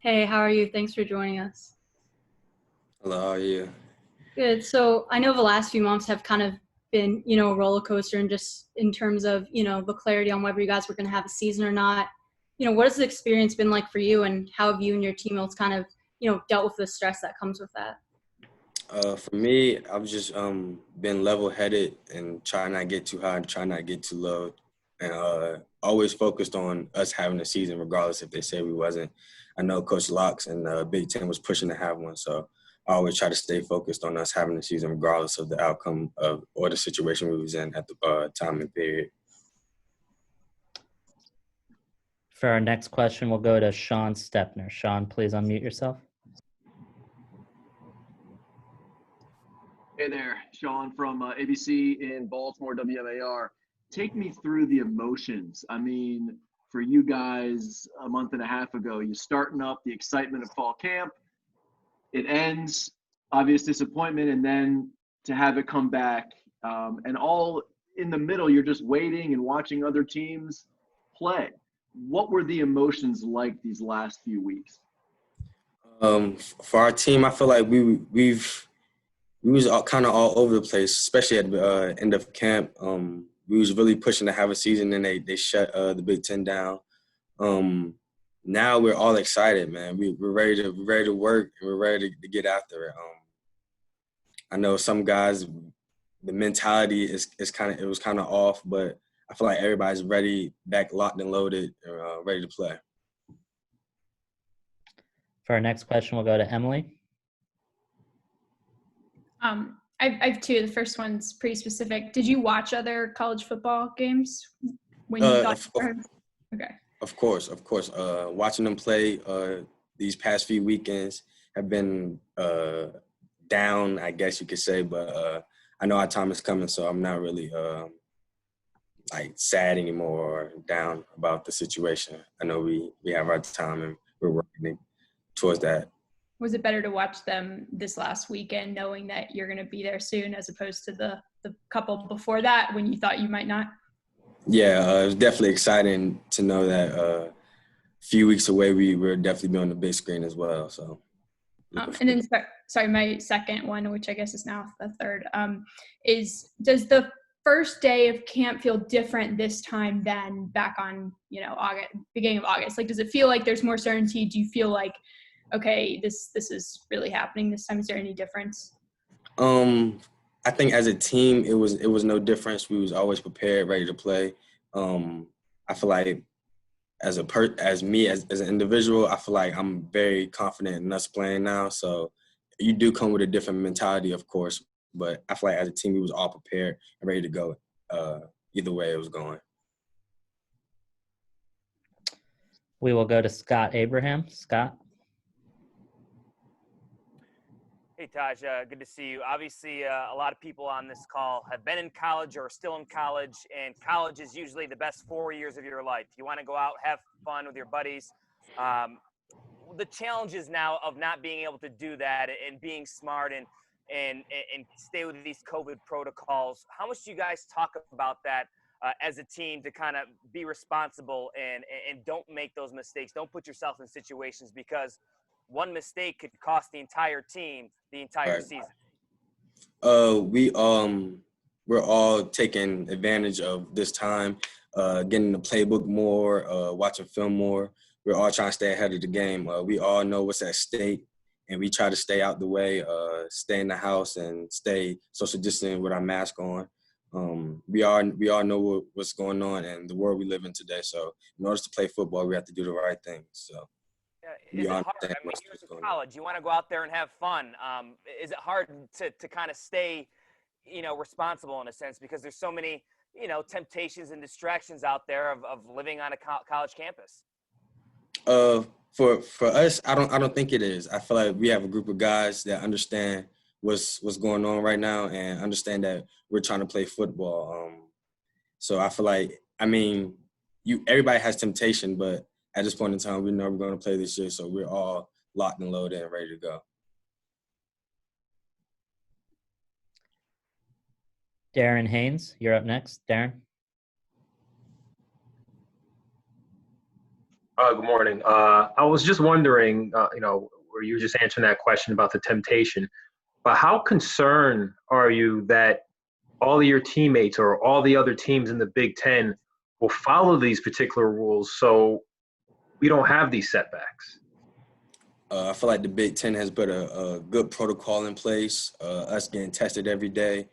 Hey, how are you? Thanks for joining us. Hello, how are you? Good. So I know the last few months have kind of been, a roller coaster and just in terms of, the clarity on whether you guys were going to have a season or not. What has the experience been like for you and how have you and your teammates kind of, dealt with the stress that comes with that? For me, I've just been level-headed and try not to get too high and try not to get too low, and always focused on us having a season, regardless if they say we wasn't. I know Coach Locks and Big Ten was pushing to have one, so I always try to stay focused on us having a season, regardless of the outcome of or the situation we was in at the time and period. For our next question, we'll go to Sean Stepner. Sean, please unmute yourself. Hey there, Sean from ABC in Baltimore, WMAR. Take me through the emotions. I mean, for you guys a month and a half ago, you starting up the excitement of fall camp. It ends, obvious disappointment, and then to have it come back, and all in the middle, you're just waiting and watching other teams play. What were the emotions like these last few weeks? For our team, I feel like we was all, kind of all over the place, especially at the end of camp. We was really pushing to have a season, and they shut the Big Ten down. Um, Now we're all excited, man. We're ready to work, and we're ready to get after it. I know some guys, the mentality is kind of it was kind of off, but I feel like everybody's ready, back locked and loaded, ready to play. For our next question, we'll go to Emily. I've two. The first one's pretty specific. Did you watch other college football games when you thought? Okay. Of course, of course. Watching them play these past few weekends have been down, I guess you could say. But I know our time is coming, so I'm not really like sad anymore or down about the situation. I know we have our time and we're working towards that. Was it better to watch them this last weekend, knowing that you're going to be there soon, as opposed to the couple before that when you thought you might not? Yeah, it was definitely exciting to know that a few weeks away we will definitely be on the big screen as well. So, and then, sorry, my second one, which I guess is now the third, is does the first day of camp feel different this time than back on, August, beginning of August? Like, does it feel like there's more certainty? Do you feel like, okay, this is really happening this time? Is there any difference? I think as a team, it was no difference. We was always prepared, ready to play. I feel like as me as an individual, I feel like I'm very confident in us playing now. So you do come with a different mentality, of course, but I feel like as a team, we was all prepared and ready to go. Either way it was going. We will go to Scott Abraham. Scott. Hey, Tahj, good to see you. Obviously, a lot of people on this call have been in college or are still in college, and college is usually the best 4 years of your life. You want to go out, have fun with your buddies. The challenges now of not being able to do that and being smart and stay with these COVID protocols. How much do you guys talk about that as a team to kind of be responsible and don't make those mistakes? Don't put yourself in situations because one mistake could cost the entire team the entire season. We're all taking advantage of this time, getting the playbook more, watching film more. We're all trying to stay ahead of the game. We all know what's at stake, and we try to stay out the way, stay in the house, and stay social distancing with our mask on. We all know what's going on and the world we live in today. So in order to play football, we have to do the right things. So. Is it hard? I mean, you're in college. You want to go out there and have fun. Is it hard to kind of stay, responsible in a sense because there's so many, temptations and distractions out there of living on a college campus? For us, I don't think it is. I feel like we have a group of guys that understand what's going on right now and understand that we're trying to play football. So I feel like, I mean, everybody has temptation, but at this point in time, we know we're going to play this year, so we're all locked and loaded and ready to go. Darren Haynes, you're up next. Darren. Good morning. I was just wondering, where you were just answering that question about the temptation, but how concerned are you that all of your teammates or all the other teams in the Big Ten will follow these particular rules so we don't have these setbacks? I feel like the Big Ten has put a good protocol in place, us getting tested every day.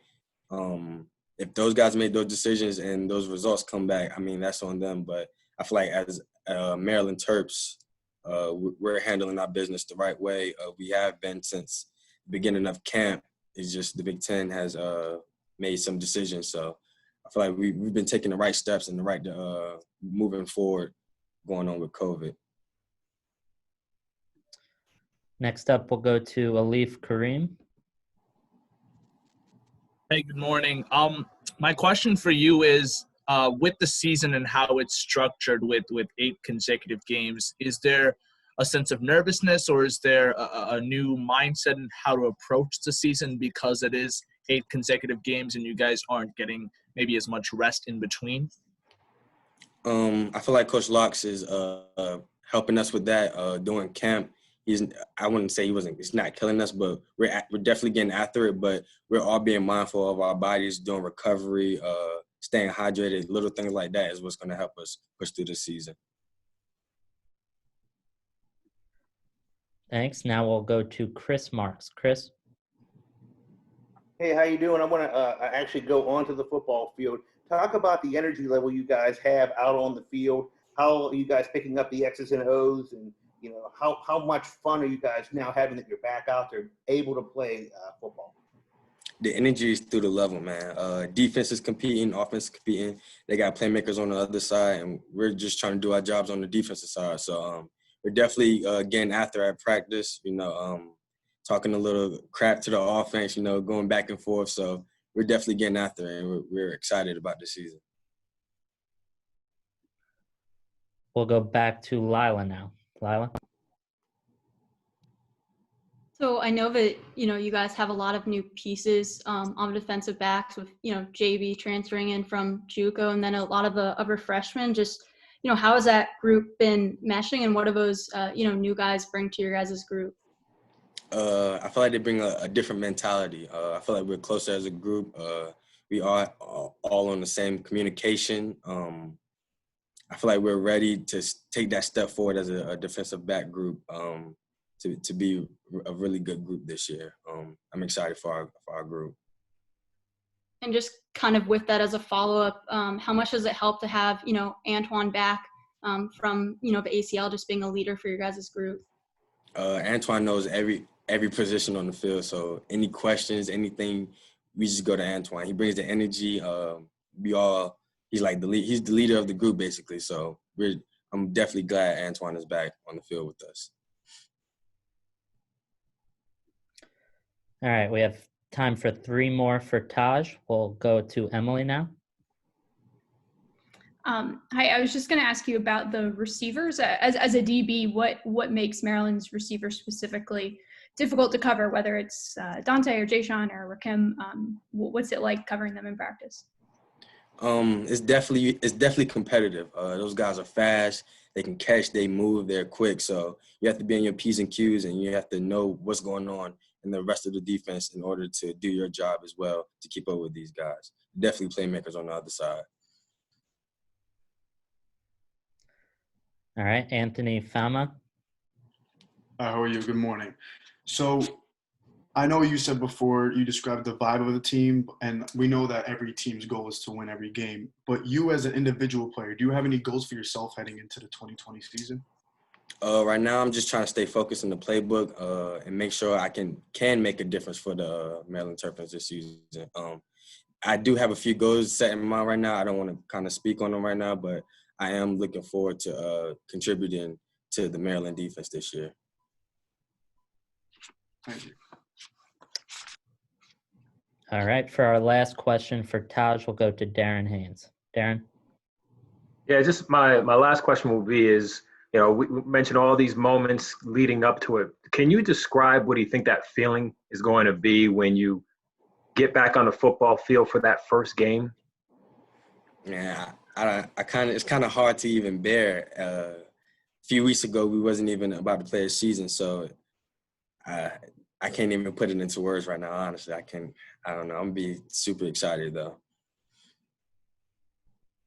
If those guys make those decisions and those results come back, I mean, that's on them. But I feel like as Maryland Terps, we're handling our business the right way. We have been since the beginning of camp. It's just the Big Ten has made some decisions. So I feel like we've been taking the right steps in the right moving forward going on with COVID. Next up, we'll go to Alif Kareem. Hey, good morning. My question for you is, with the season and how it's structured with 8 consecutive games, is there a sense of nervousness, or is there a new mindset in how to approach the season because it is 8 consecutive games and you guys aren't getting maybe as much rest in between? I feel like Coach Locks is helping us with that during camp. I wouldn't say he's not killing us, but we're definitely getting after it. But we're all being mindful of our bodies, doing recovery, staying hydrated. Little things like that is what's going to help us push through the season. Thanks. Now we'll go to Chris Marks. Chris? Hey, how you doing? I want to actually go onto the football field. Talk about the energy level you guys have out on the field. How are you guys picking up the X's and O's, and how much fun are you guys now having that you're back out there able to play football? The energy is through the level, man. Defense is competing, offense is competing. They got playmakers on the other side, and we're just trying to do our jobs on the defensive side. So we're definitely getting after at practice, talking a little crap to the offense, going back and forth. So we're definitely getting after it, and we're excited about the season. We'll go back to Lila now. Lila? So I know that, you guys have a lot of new pieces on the defensive backs with, JB transferring in from JUCO, and then a lot of the other freshmen. Just, how has that group been meshing, and what do those, new guys bring to your guys' group? I feel like they bring a different mentality. I feel like we're closer as a group. We are all on the same communication. I feel like we're ready to take that step forward as a defensive back group to be a really good group this year. I'm excited for our group. And just kind of with that as a follow-up, how much does it help to have, Antoine back from, the ACL, just being a leader for your guys' group? Antoine knows every position on the field. So any questions, anything, we just go to Antoine. He brings the energy. He's like he's the leader of the group basically. So I'm definitely glad Antoine is back on the field with us. All right, we have time for 3 more for Tahj. We'll go to Emily now. Hi, I was just going to ask you about the receivers. As a DB, what makes Maryland's receivers specifically difficult to cover, whether it's Dante or Jayshon or Rakim? What's it like covering them in practice? It's definitely competitive. Those guys are fast. They can catch. They move. They're quick. So you have to be on your P's and Q's, and you have to know what's going on in the rest of the defense in order to do your job as well to keep up with these guys. Definitely playmakers on the other side. All right, Anthony Fama. How are you? Good morning. So I know you said before you described the vibe of the team, and we know that every team's goal is to win every game. But you as an individual player, do you have any goals for yourself heading into the 2020 season? Right now, I'm just trying to stay focused in the playbook and make sure I can make a difference for the Maryland Terrapins this season. I do have a few goals set in mind right now. I don't want to kind of speak on them right now, but I am looking forward to contributing to the Maryland defense this year. Thank you. All right, for our last question for Tahj, we'll go to Darren Haynes. Darren? Yeah, just my last question will be is, we mentioned all these moments leading up to it. Can you describe what you think that feeling is going to be when you get back on the football field for that first game? Yeah, it's kind of hard to even bear. few weeks ago we wasn't even about to play a season, so I can't even put it into words right now. Honestly, I don't know. I'm gonna be super excited though.